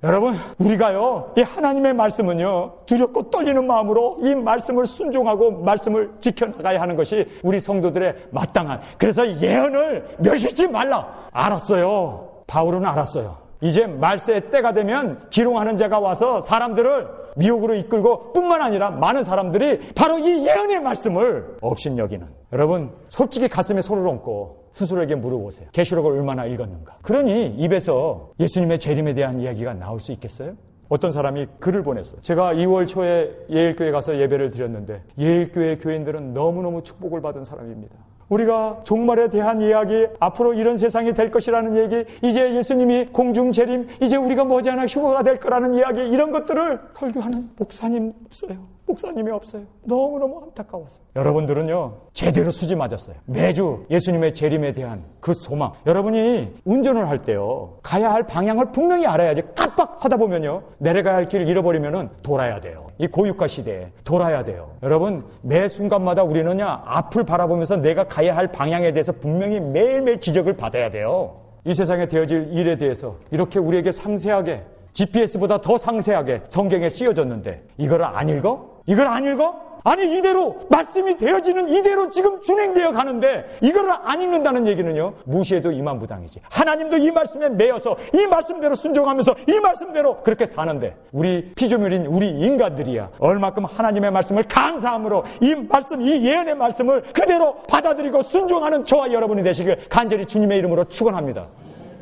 여러분, 우리가요, 이 하나님의 말씀은요, 두렵고 떨리는 마음으로 이 말씀을 순종하고 말씀을 지켜나가야 하는 것이 우리 성도들의 마땅한, 그래서 예언을 멸시치 말라. 알았어요. 바울은 알았어요. 이제 말세의 때가 되면 기롱하는 자가 와서 사람들을 미혹으로 이끌고 뿐만 아니라 많은 사람들이 바로 이 예언의 말씀을 업신여기는. 여러분 솔직히 가슴에 손을 얹고 스스로에게 물어보세요. 계시록을 얼마나 읽었는가. 그러니 입에서 예수님의 재림에 대한 이야기가 나올 수 있겠어요? 어떤 사람이 글을 보냈어요. 제가 2월 초에 예일교회 가서 예배를 드렸는데 예일교회 교인들은 너무너무 축복을 받은 사람입니다. 우리가 종말에 대한 이야기, 앞으로 이런 세상이 될 것이라는 얘기, 이제 예수님이 공중 재림, 이제 우리가 머지않아 휴거가 될 거라는 이야기, 이런 것들을 설교하는 목사님 없어요. 목사님이 없어요. 너무너무 안타까웠어요. 여러분들은요 제대로 수지 맞았어요. 매주 예수님의 재림에 대한 그 소망. 여러분이 운전을 할 때요 가야 할 방향을 분명히 알아야지. 깜빡하다 보면요 내려가야 할 길을 잃어버리면은 돌아야 돼요. 이 고유가 시대에 돌아야 돼요. 여러분 매 순간마다 우리는요 앞을 바라보면서 내가 가야 할 방향에 대해서 분명히 매일매일 지적을 받아야 돼요. 이 세상에 되어질 일에 대해서 이렇게 우리에게 상세하게, GPS보다 더 상세하게 성경에 씌워졌는데 이걸 안 읽어? 이걸 안 읽어? 아니 이대로 말씀이 되어지는 이대로 지금 진행되어 가는데 이걸 안 읽는다는 얘기는요 무시해도 이만부당이지. 하나님도 이 말씀에 매여서 이 말씀대로 순종하면서 이 말씀대로 그렇게 사는데 우리 피조물인 우리 인간들이야 얼마큼 하나님의 말씀을 감사함으로 이 말씀, 이 예언의 말씀을 그대로 받아들이고 순종하는 저와 여러분이 되시길 간절히 주님의 이름으로 축원합니다.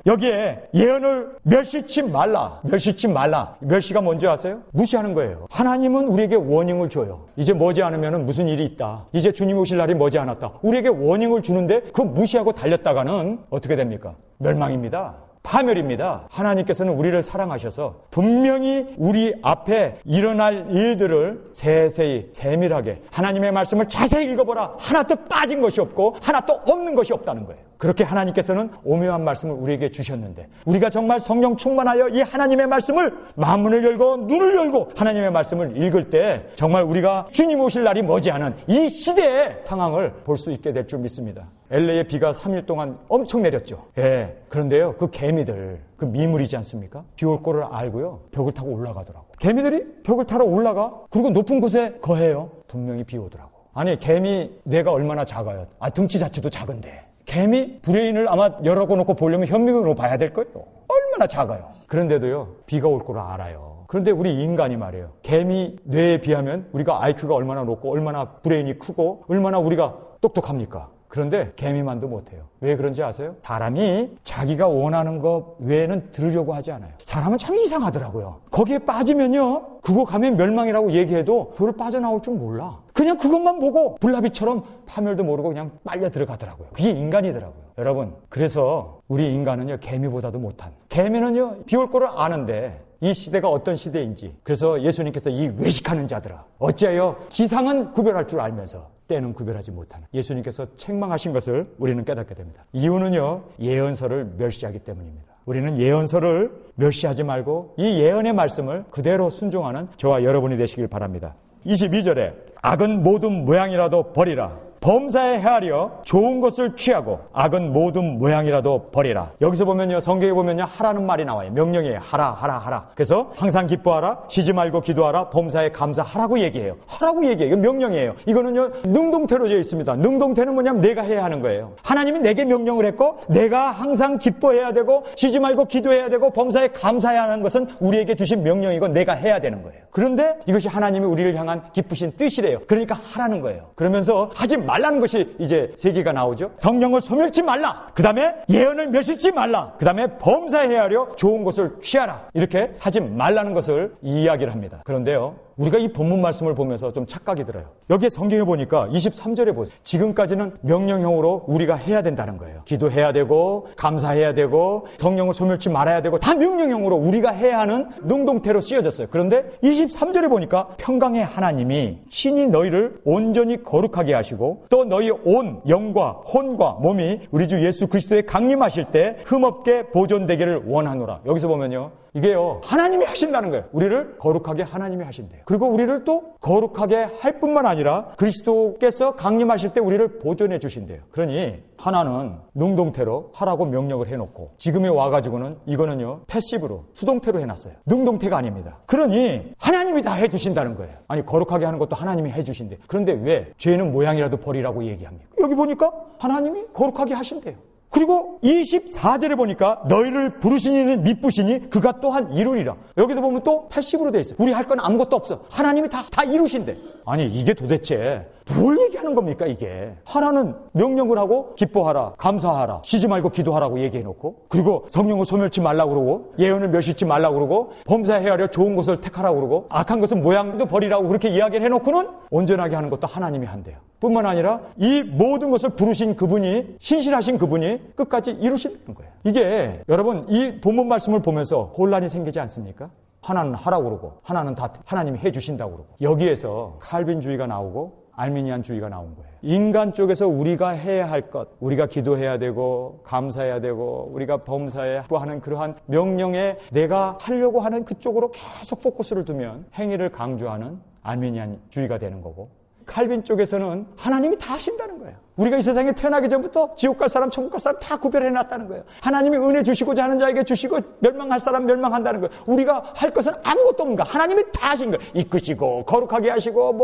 여기에 예언을 멸시치 말라. 멸시치 말라. 멸시가 뭔지 아세요? 무시하는 거예요. 하나님은 우리에게 워닝을 줘요. 이제 머지않으면 무슨 일이 있다. 이제 주님 오실 날이 머지않았다. 우리에게 워닝을 주는데 그 무시하고 달렸다가는 어떻게 됩니까? 멸망입니다. 파멸입니다. 하나님께서는 우리를 사랑하셔서 분명히 우리 앞에 일어날 일들을 세세히 세밀하게 하나님의 말씀을 자세히 읽어보라. 하나도 빠진 것이 없고 하나도 없는 것이 없다는 거예요. 그렇게 하나님께서는 오묘한 말씀을 우리에게 주셨는데 우리가 정말 성령 충만하여 이 하나님의 말씀을 마음문을 열고 눈을 열고 하나님의 말씀을 읽을 때 정말 우리가 주님 오실 날이 머지않은 이 시대의 상황을 볼 수 있게 될 줄 믿습니다. LA에 비가 3일 동안 엄청 내렸죠. 예. 그런데요 그 개미들, 그 미물이지 않습니까? 비 올 거를 알고요 벽을 타고 올라가더라고. 개미들이 벽을 타러 올라가. 그리고 높은 곳에 거해요. 분명히 비 오더라고. 아니 개미 뇌가 얼마나 작아요. 등치 자체도 작은데 개미 브레인을 아마 열어놓고 보려면 현미경으로 봐야 될 거예요. 얼마나 작아요. 그런데도요 비가 올 거를 알아요. 그런데 우리 인간이 말이에요 개미 뇌에 비하면 우리가 IQ가 얼마나 높고 얼마나 브레인이 크고 얼마나 우리가 똑똑합니까? 그런데 개미만도 못해요. 왜 그런지 아세요? 사람이 자기가 원하는 것 외에는 들으려고 하지 않아요. 사람은 참 이상하더라고요. 거기에 빠지면요 그거 가면 멸망이라고 얘기해도 그걸 빠져나올 줄 몰라. 그냥 그것만 보고 불나비처럼 파멸도 모르고 그냥 빨려 들어가더라고요. 그게 인간이더라고요. 여러분 그래서 우리 인간은요 개미보다도 못한, 개미는요 비 올 거를 아는데 이 시대가 어떤 시대인지, 그래서 예수님께서 이 외식하는 자들아 어찌하여 기상은 구별할 줄 알면서 때는 구별하지 못하는, 예수님께서 책망하신 것을 우리는 깨닫게 됩니다. 이유는요 예언서를 멸시하기 때문입니다. 우리는 예언서를 멸시하지 말고 이 예언의 말씀을 그대로 순종하는 저와 여러분이 되시길 바랍니다. 22절에 악은 모든 모양이라도 버리라. 범사에 헤아려 좋은 것을 취하고 악은 모든 모양이라도 버리라. 여기서 보면요 성경에 보면요 하라는 말이 나와요. 명령이에요. 하라. 그래서 항상 기뻐하라, 쉬지 말고 기도하라, 범사에 감사하라고 얘기해요. 하라고 얘기해요. 이건 명령이에요. 이거는요 능동태로 되어 있습니다. 능동태는 뭐냐면 내가 해야 하는 거예요. 하나님이 내게 명령을 했고 내가 항상 기뻐해야 되고 쉬지 말고 기도해야 되고 범사에 감사해야 하는 것은 우리에게 주신 명령이고 내가 해야 되는 거예요. 그런데 이것이 하나님이 우리를 향한 기쁘신 뜻이래요. 그러니까 하라는 거예요. 그러면서 하지 말라는 것이 이제 세 개가 나오죠. 성령을 소멸치 말라. 그 다음에 예언을 멸시치 말라. 그 다음에 범사에 헤아려 좋은 것을 취하라. 이렇게 하지 말라는 것을 이야기를 합니다. 그런데요 우리가 이 본문 말씀을 보면서 좀 착각이 들어요. 여기에 성경에 보니까 23절에 보세요. 지금까지는 명령형으로 우리가 해야 된다는 거예요. 기도해야 되고 감사해야 되고 성령을 소멸치 말아야 되고 다 명령형으로 우리가 해야 하는 능동태로 쓰여졌어요. 그런데 23절에 보니까 평강의 하나님이 친히 너희를 온전히 거룩하게 하시고 또 너희 온 영과 혼과 몸이 우리 주 예수 그리스도에 강림하실 때 흠없게 보존되기를 원하노라. 여기서 보면요 이게요 하나님이 하신다는 거예요. 우리를 거룩하게 하나님이 하신대요. 그리고 우리를 또 거룩하게 할 뿐만 아니라 그리스도께서 강림하실 때 우리를 보존해 주신대요. 그러니 하나는 능동태로 하라고 명령을 해놓고 지금에 와가지고는 이거는요 패시브로 수동태로 해놨어요. 능동태가 아닙니다. 그러니 하나님이 다 해주신다는 거예요. 아니 거룩하게 하는 것도 하나님이 해주신대요. 그런데 왜 죄는 모양이라도 버리라고 얘기합니까? 여기 보니까 하나님이 거룩하게 하신대요. 그리고 24절에 보니까 너희를 부르신 이는 미쁘시니 그가 또한 이루리라. 여기도 보면 또 패시브로 돼 있어요. 우리 할 건 아무것도 없어. 하나님이 다 이루신대. 아니 이게 도대체 뭘 얘기하는 겁니까 이게? 하나는 명령을 하고 기뻐하라, 감사하라, 쉬지 말고 기도하라고 얘기해놓고, 그리고 성령을 소멸치 말라고 그러고, 예언을 멸시치 말라고 그러고, 범사에 헤아려 좋은 것을 택하라고 그러고, 악한 것은 모양도 버리라고 그렇게 이야기를 해놓고는 온전하게 하는 것도 하나님이 한대요. 뿐만 아니라 이 모든 것을 부르신 그분이, 신실하신 그분이 끝까지 이루신다는 거예요. 이게 여러분 이 본문 말씀을 보면서 혼란이 생기지 않습니까? 하나는 하라고 그러고 하나는 다 하나님이 해주신다고 그러고, 여기에서 칼빈주의가 나오고 알미니안주의가 나온 거예요. 인간 쪽에서 우리가 해야 할 것, 우리가 기도해야 되고 감사해야 되고 우리가 범사에 하는 그러한 명령에 내가 하려고 하는 그쪽으로 계속 포커스를 두면 행위를 강조하는 알미니안주의가 되는 거고, 칼빈 쪽에서는 하나님이 다 하신다는 거예요. 우리가 이 세상에 태어나기 전부터 지옥 갈 사람, 천국 갈 사람 다 구별해놨다는 거예요. 하나님이 은혜 주시고자 하는 자에게 주시고 멸망할 사람 멸망한다는 거예요. 우리가 할 것은 아무것도 없는 거예요. 하나님이 다 하신 거예요. 이끄시고 거룩하게 하시고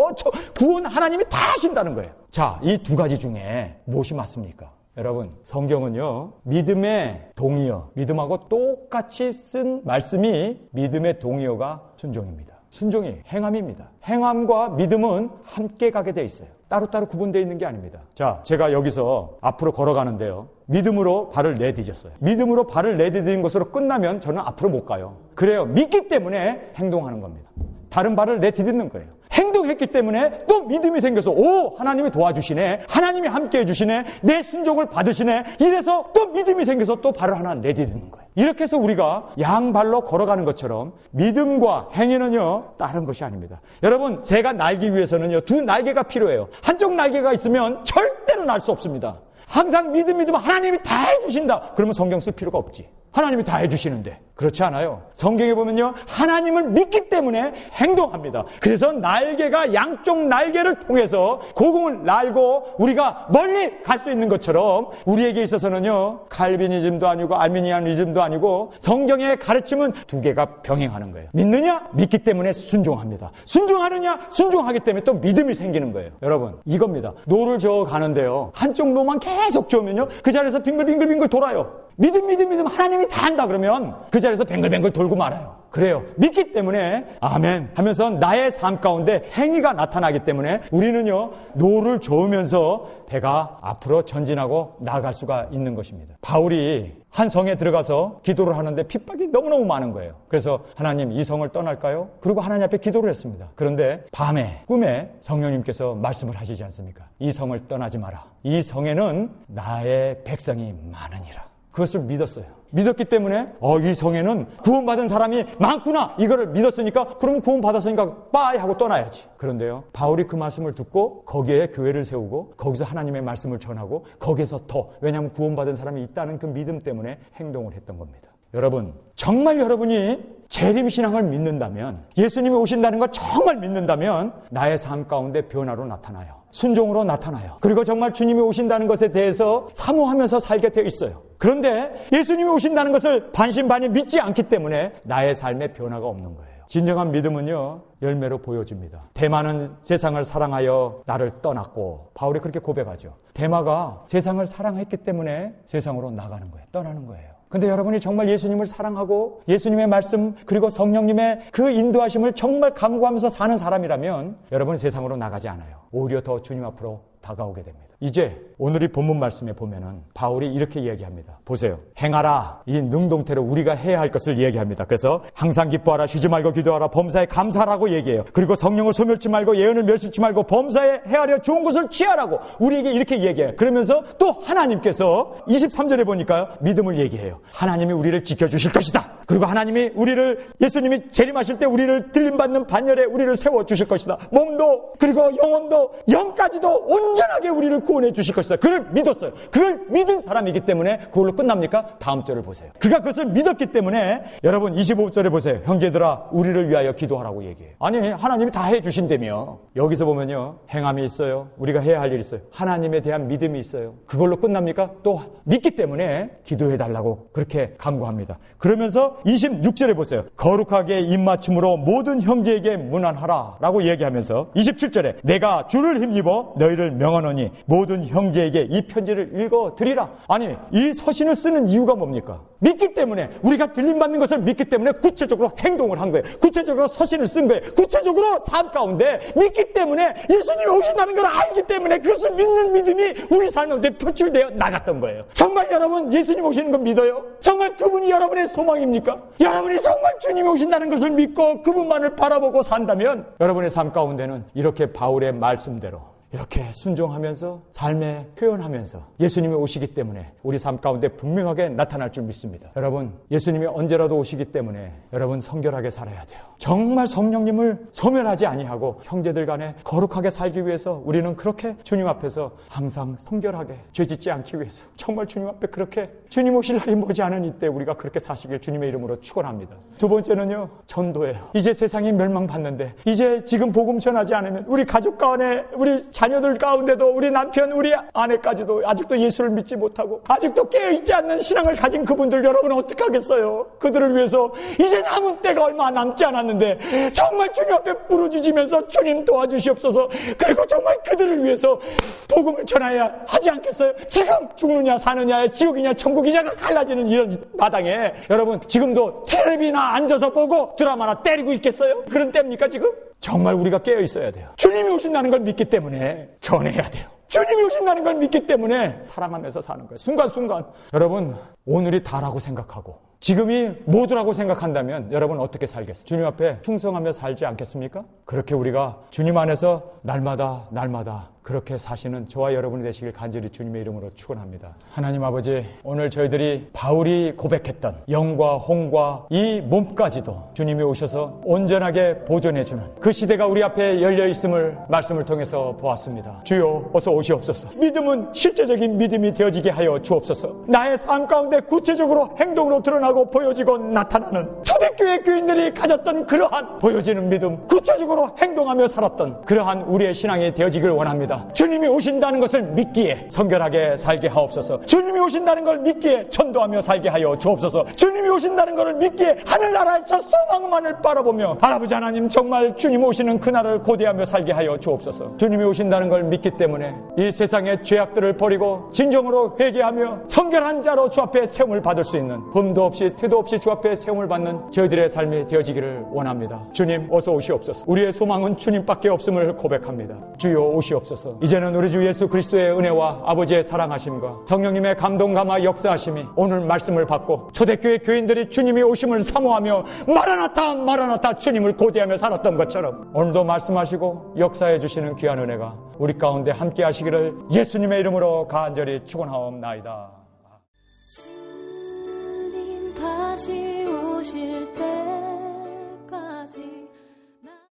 구원 하나님이 다 하신다는 거예요. 자, 이 두 가지 중에 무엇이 맞습니까? 여러분, 성경은요, 믿음의 동의어, 믿음하고 똑같이 쓴 말씀이 믿음의 동의어가 순종입니다. 순종이 행함입니다. 행함과 믿음은 함께 가게 돼 있어요. 따로따로 구분되어 있는 게 아닙니다. 자, 제가 여기서 앞으로 걸어가는데요, 믿음으로 발을 내디뎠어요. 믿음으로 발을 내디딘 것으로 끝나면 저는 앞으로 못 가요. 그래요. 믿기 때문에 행동하는 겁니다. 다른 발을 내디딛는 거예요. 행동했기 때문에 또 믿음이 생겨서 하나님이 도와주시네, 하나님이 함께 해주시네, 내 순종을 받으시네, 이래서 또 믿음이 생겨서 또 발을 하나 내디디는 거예요. 이렇게 해서 우리가 양발로 걸어가는 것처럼 믿음과 행위는요 다른 것이 아닙니다. 여러분, 새가 날기 위해서는요 두 날개가 필요해요. 한쪽 날개가 있으면 절대로 날 수 없습니다. 항상 믿음 하나님이 다 해주신다 그러면 성경 쓸 필요가 없지. 하나님이 다 해주시는데. 그렇지 않아요. 성경에 보면요, 하나님을 믿기 때문에 행동합니다. 그래서 날개가 양쪽 날개를 통해서 고공을 날고 우리가 멀리 갈 수 있는 것처럼 우리에게 있어서는요, 칼비니즘도 아니고 알미니안이즘도 아니고 성경의 가르침은 두 개가 병행하는 거예요. 믿느냐? 믿기 때문에 순종합니다. 순종하느냐? 순종하기 때문에 또 믿음이 생기는 거예요. 여러분, 이겁니다. 노를 저어 가는데요, 한쪽 노만 계속 저으면요 그 자리에서 빙글빙글 돌아요. 믿음 하나님이 다 한다 그러면 그 자리에서 뱅글뱅글 돌고 말아요. 그래요. 믿기 때문에 아멘 하면서 나의 삶 가운데 행위가 나타나기 때문에 우리는요 노를 저으면서 배가 앞으로 전진하고 나아갈 수가 있는 것입니다. 바울이 한 성에 들어가서 기도를 하는데 핍박이 너무너무 많은 거예요. 그래서 하나님, 이 성을 떠날까요? 그리고 하나님 앞에 기도를 했습니다. 그런데 밤에 꿈에 성령님께서 말씀을 하시지 않습니까? 이 성을 떠나지 마라. 이 성에는 나의 백성이 많으니라. 그것을 믿었어요. 믿었기 때문에 이 성에는 구원받은 사람이 많구나, 이거를 믿었으니까 그럼 구원받았으니까 빠이 하고 떠나야지. 그런데요, 바울이 그 말씀을 듣고 거기에 교회를 세우고 거기서 하나님의 말씀을 전하고 거기에서 더, 왜냐하면 구원받은 사람이 있다는 그 믿음 때문에 행동을 했던 겁니다. 여러분, 정말 여러분이 재림신앙을 믿는다면, 예수님이 오신다는 걸 정말 믿는다면 나의 삶 가운데 변화로 나타나요. 순종으로 나타나요. 그리고 정말 주님이 오신다는 것에 대해서 사모하면서 살게 되어 있어요. 그런데 예수님이 오신다는 것을 반신반의 믿지 않기 때문에 나의 삶에 변화가 없는 거예요. 진정한 믿음은요 열매로 보여집니다. 데마는 세상을 사랑하여 나를 떠났고, 바울이 그렇게 고백하죠. 데마가 세상을 사랑했기 때문에 세상으로 나가는 거예요. 떠나는 거예요. 근데 여러분이 정말 예수님을 사랑하고 예수님의 말씀 그리고 성령님의 그 인도하심을 정말 간구하면서 사는 사람이라면 여러분은 세상으로 나가지 않아요. 오히려 더 주님 앞으로 다가오게 됩니다. 이제 오늘 이 본문 말씀에 보면은 바울이 이렇게 이야기합니다. 보세요. 행하라. 이 능동태로 우리가 해야 할 것을 이야기합니다. 그래서 항상 기뻐하라, 쉬지 말고 기도하라, 범사에 감사하라고 얘기해요. 그리고 성령을 소멸치 말고 예언을 멸시치 말고 범사에 헤아려 좋은 것을 취하라고 우리에게 이렇게 얘기해요. 그러면서 또 하나님께서 23절에 보니까 믿음을 얘기해요. 하나님이 우리를 지켜주실 것이다. 그리고 하나님이 우리를, 예수님이 재림하실 때 우리를 들림받는 반열에 우리를 세워주실 것이다. 몸도 그리고 영혼도 영까지도 온전하게 우리를 구원해 주실 것이다. 그걸 믿었어요. 그걸 믿은 사람이기 때문에 그걸로 끝납니까? 다음 절을 보세요. 그가 그것을 믿었기 때문에 여러분 25절에 보세요. 형제들아, 우리를 위하여 기도하라고 얘기해요. 아니, 하나님이 다 해주신다며. 여기서 보면요, 행함이 있어요. 우리가 해야 할 일이 있어요. 하나님에 대한 믿음이 있어요. 그걸로 끝납니까? 또 믿기 때문에 기도해달라고 그렇게 간구합니다. 그러면서 26절에 보세요. 거룩하게 입맞춤으로 모든 형제에게 문안하라 라고 얘기하면서 27절에 내가 주를 힘입어 너희를 명하노니 모든 형제에게 이 편지를 읽어드리라. 아니, 이 서신을 쓰는 이유가 뭡니까? 믿기 때문에, 우리가 들림받는 것을 믿기 때문에 구체적으로 행동을 한 거예요. 구체적으로 서신을 쓴 거예요. 구체적으로 삶 가운데 믿기 때문에, 예수님이 오신다는 걸 알기 때문에 그것을 믿는 믿음이 우리 삶 가운데 표출되어 나갔던 거예요. 정말 여러분 예수님 오시는 거 믿어요? 정말 그분이 여러분의 소망입니까? 여러분이 정말 주님이 오신다는 것을 믿고 그분만을 바라보고 산다면 여러분의 삶 가운데는 이렇게 바울의 말씀대로 이렇게 순종하면서 삶에 표현하면서 예수님이 오시기 때문에 우리 삶 가운데 분명하게 나타날 줄 믿습니다. 여러분, 예수님이 언제라도 오시기 때문에 여러분 성결하게 살아야 돼요. 정말 성령님을 소멸하지 아니하고 형제들 간에 거룩하게 살기 위해서 우리는 그렇게 주님 앞에서 항상 성결하게 죄짓지 않기 위해서 정말 주님 앞에 그렇게 주님 오실 날이 머지않은 이때 우리가 그렇게 사시길 주님의 이름으로 축원합니다. 두 번째는요, 전도예요. 이제 세상이 멸망받는데 이제 지금 복음 전하지 않으면 우리 가족 간에 우리 자녀들 가운데도 우리 남편, 우리 아내까지도 아직도 예수를 믿지 못하고 아직도 깨어있지 않는 신앙을 가진 그분들 여러분은 어떻게 하겠어요? 그들을 위해서 이제 남은 때가 얼마 남지 않았는데 정말 주님 앞에 부르짖으면서 주님 도와주시옵소서. 그리고 정말 그들을 위해서 복음을 전해야 하지 않겠어요? 지금 죽느냐 사느냐 지옥이냐 천국이냐가 갈라지는 이런 마당에 여러분 지금도 텔레비나 앉아서 보고 드라마나 때리고 있겠어요? 그런 때입니까 지금? 정말 우리가 깨어 있어야 돼요. 주님이 오신다는 걸 믿기 때문에 전해야 돼요. 주님이 오신다는 걸 믿기 때문에 사랑하면서 사는 거예요. 순간순간. 여러분, 오늘이 다라고 생각하고 지금이 모두라고 생각한다면 여러분 어떻게 살겠어요? 주님 앞에 충성하며 살지 않겠습니까? 그렇게 우리가 주님 안에서 날마다 그렇게 사시는 저와 여러분이 되시길 간절히 주님의 이름으로 축원합니다. 하나님 아버지, 오늘 저희들이 바울이 고백했던 영과 홍과 이 몸까지도 주님이 오셔서 온전하게 보존해주는 그 시대가 우리 앞에 열려있음을 말씀을 통해서 보았습니다. 주여 어서 오시옵소서. 믿음은 실제적인 믿음이 되어지게 하여 주옵소서. 나의 삶 가운데 구체적으로 행동으로 드러나고 보여지고 나타나는 초대교회 교인들이 가졌던 그러한 보여지는 믿음, 구체적으로 행동하며 살았던 그러한 우리의 신앙이 되어지길 원합니다. 주님이 오신다는 것을 믿기에 성결하게 살게 하옵소서. 주님이 오신다는 걸 믿기에 전도하며 살게 하여 주옵소서. 주님이 오신다는 것을 믿기에 하늘나라의 저 소망만을 바라보며 할아버지 하나님 정말 주님 오시는 그날을 고대하며 살게 하여 주옵소서. 주님이 오신다는 걸 믿기 때문에 이 세상의 죄악들을 버리고 진정으로 회개하며 성결한 자로 주 앞에 세움을 받을 수 있는 흠도 없이 티도 없이 주 앞에 세움을 받는 저희들의 삶이 되어지기를 원합니다. 주님 어서 오시옵소서. 우리의 소망은 주님밖에 없음을 고백합니다. 주여 오시옵소서. 이제는 우리 주 예수 그리스도의 은혜와 아버지의 사랑하심과 성령님의 감동 감화 역사하심이 오늘 말씀을 받고 초대교회 교인들이 주님이 오심을 사모하며 마라나타 마라나타 주님을 고대하며 살았던 것처럼 오늘도 말씀하시고 역사해 주시는 귀한 은혜가 우리 가운데 함께 하시기를 예수님의 이름으로 간절히 축원하옵나이다. 주님 다시 오실 때